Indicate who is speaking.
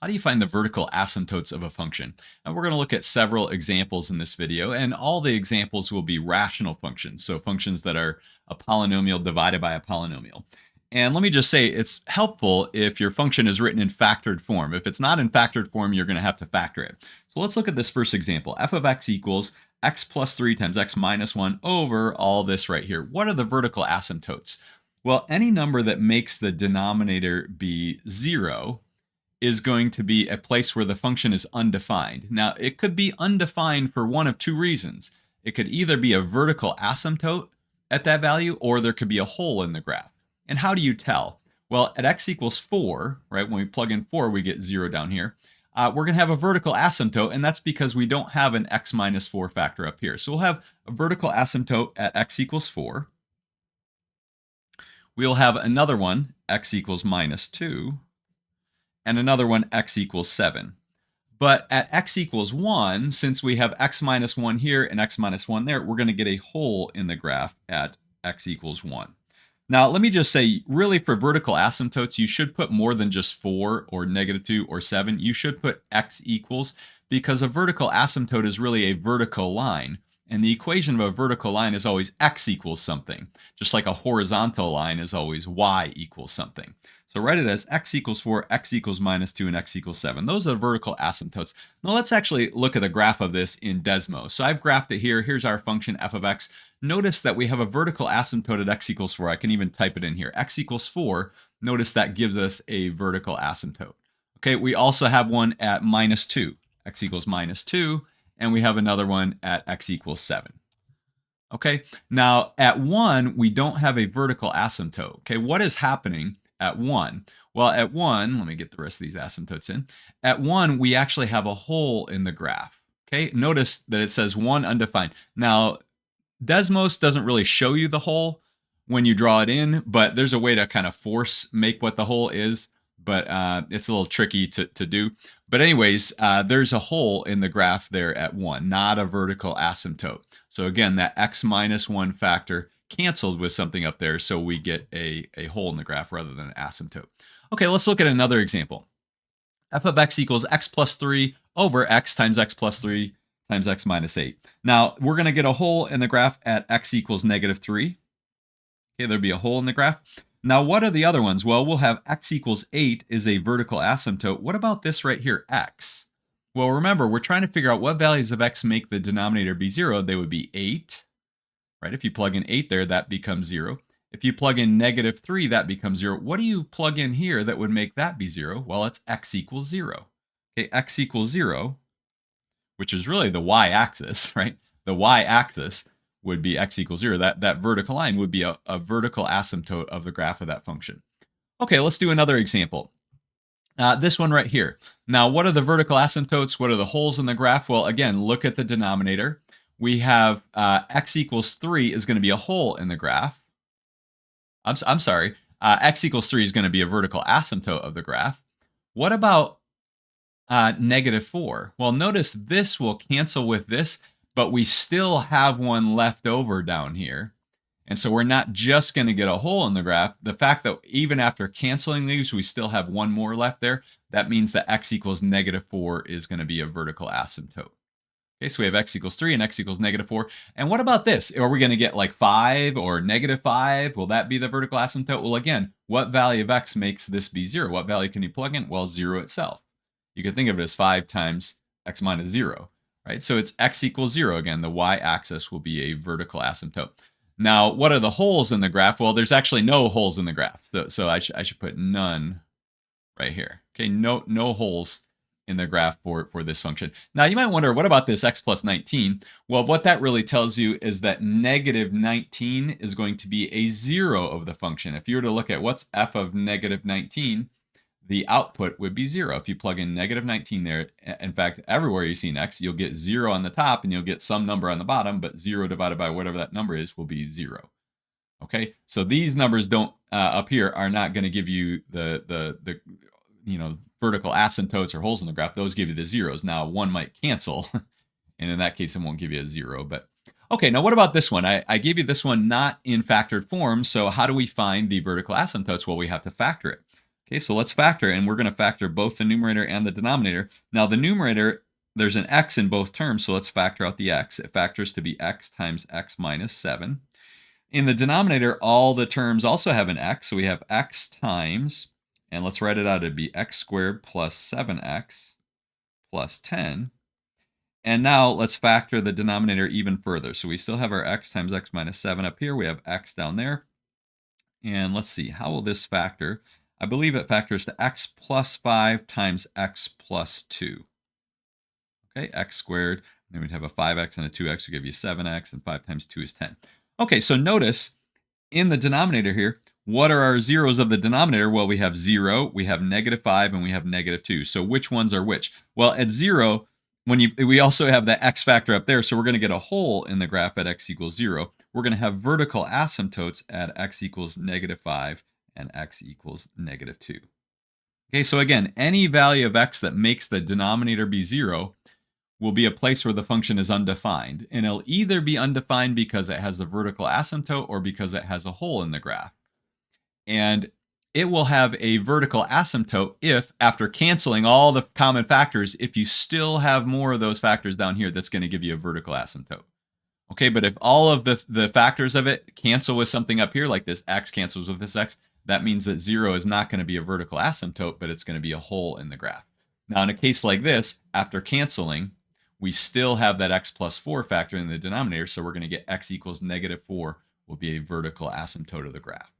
Speaker 1: How do you find the vertical asymptotes of a function? And we're going to look at several examples in this video, and all the examples will be rational functions, so functions that are a polynomial divided by a polynomial. And let me just say, it's helpful if your function is written in factored form. If it's not in factored form, you're going to have to factor it. So let's look at this first example. F of x equals x plus 3 times x minus 1 over all this right here. What are the vertical asymptotes? Well, any number that makes the denominator be 0 is going to be a place where the function is undefined. Now, it could be undefined for one of two reasons. It could either be a vertical asymptote at that value, or there could be a hole in the graph. And how do you tell? Well, at x equals 4, right, when we plug in 4, we get 0 down here. We're going to have a vertical asymptote, and that's because we don't have an x minus 4 factor up here. So we'll have a vertical asymptote at x equals 4. We'll have another one, x equals minus 2. And another one, x equals 7. But at x equals 1, since we have x minus 1 here and x minus 1 there, we're going to get a hole in the graph at x equals 1. Now, let me just say, really, for vertical asymptotes, you should put more than just 4 or negative 2 or 7. You should put x equals, because a vertical asymptote is really a vertical line. And the equation of a vertical line is always x equals something, just like a horizontal line is always y equals something. So write it as x equals 4, x equals minus 2, and x equals 7. Those are the vertical asymptotes. Now let's actually look at the graph of this in Desmos. So I've graphed it here. Here's our function f of x. Notice that we have a vertical asymptote at x equals 4. I can even type it in here. X equals 4. Notice that gives us a vertical asymptote. Okay, we also have one at minus 2. X equals minus 2. And we have another one at x equals 7. Okay, now at 1, we don't have a vertical asymptote. Okay, what is happening at 1? Well, at 1, let me get the rest of these asymptotes in. At 1, we actually have a hole in the graph. Okay, notice that it says 1 undefined. Now, Desmos doesn't really show you the hole when you draw it in, but there's a way to kind of force make what the hole is, but it's a little tricky to do. But anyways, there's a hole in the graph there at 1, not a vertical asymptote. So again, that x minus 1 factor canceled with something up there, so we get a hole in the graph rather than an asymptote. Okay, let's look at another example. F of x equals x plus 3 over x times x plus 3 times x minus 8. Now, we're going to get a hole in the graph at x equals negative 3. Okay, there'll be a hole in the graph. Now, what are the other ones? Well, we'll have x equals 8 is a vertical asymptote. What about this right here, x? Well, remember, we're trying to figure out what values of x make the denominator be 0. They would be 8, right? If you plug in 8 there, that becomes 0. If you plug in negative 3, that becomes 0. What do you plug in here that would make that be 0? Well, it's x equals 0. Okay, x equals 0, which is really the y-axis, right? The y-axis would be x equals 0. That vertical line would be a vertical asymptote of the graph of that function. Okay, let's do another example. This one right here. Now, what are the vertical asymptotes? What are the holes in the graph? Well, again, look at the denominator. We have x equals 3 is going to be a hole in the graph. I'm sorry. X equals 3 is going to be a vertical asymptote of the graph. What about negative 4? Well, notice this will cancel with this, but we still have one left over down here. And so we're not just going to get a hole in the graph. The fact that even after canceling these, we still have one more left there, that means that x equals negative 4 is going to be a vertical asymptote. Okay, so we have x equals 3 and x equals negative 4. And what about this? Are we going to get like 5 or negative 5? Will that be the vertical asymptote? Well, again, what value of x makes this be 0? What value can you plug in? Well, 0 itself. You can think of it as 5 times x minus 0. Right? So it's x equals 0. Again, the y-axis will be a vertical asymptote. Now, what are the holes in the graph? Well, there's actually no holes in the graph. So I should put none right here. Okay, no holes in the graph for this function. Now, you might wonder, what about this x plus 19? Well, what that really tells you is that negative 19 is going to be a 0 of the function. If you were to look at what's f of negative 19, the output would be 0. If you plug in negative 19 there, in fact, everywhere you see an x, you'll get 0 on the top and you'll get some number on the bottom, but 0 divided by whatever that number is will be 0. Okay, so these numbers don't up here are not going to give you the vertical asymptotes or holes in the graph. Those give you the zeros. Now, one might cancel, and in that case, it won't give you a 0. But okay, now what about this one? I gave you this one not in factored form, so how do we find the vertical asymptotes? Well, we have to factor it. Okay, so let's factor, and we're going to factor both the numerator and the denominator. Now the numerator, there's an x in both terms, so let's factor out the x. It factors to be x times x minus 7. In the denominator, all the terms also have an x, so we have x times, and let's write it out, it'd be x squared plus 7x plus 10. And now let's factor the denominator even further. So we still have our x times x minus 7 up here. We have x down there. And let's see, how will this factor? I believe it factors to x plus 5 times x plus 2. Okay, x squared. Then we'd have a 5x and a 2x would give you 7x, and 5 times 2 is 10. Okay, so notice in the denominator here, what are our zeros of the denominator? Well, we have 0, we have -5, and we have -2. So which ones are which? Well, at 0, we also have the x factor up there, so we're going to get a hole in the graph at x equals 0. We're going to have vertical asymptotes at x equals -5 and x equals -2. Okay, so again, any value of x that makes the denominator be 0 will be a place where the function is undefined. And it'll either be undefined because it has a vertical asymptote or because it has a hole in the graph. And it will have a vertical asymptote if, after canceling all the common factors, if you still have more of those factors down here, that's going to give you a vertical asymptote. Okay, but if all of the factors of it cancel with something up here, like this x cancels with this x, that means that 0 is not going to be a vertical asymptote, but it's going to be a hole in the graph. Now, in a case like this, after canceling, we still have that x plus 4 factor in the denominator, so we're going to get x equals -4 will be a vertical asymptote of the graph.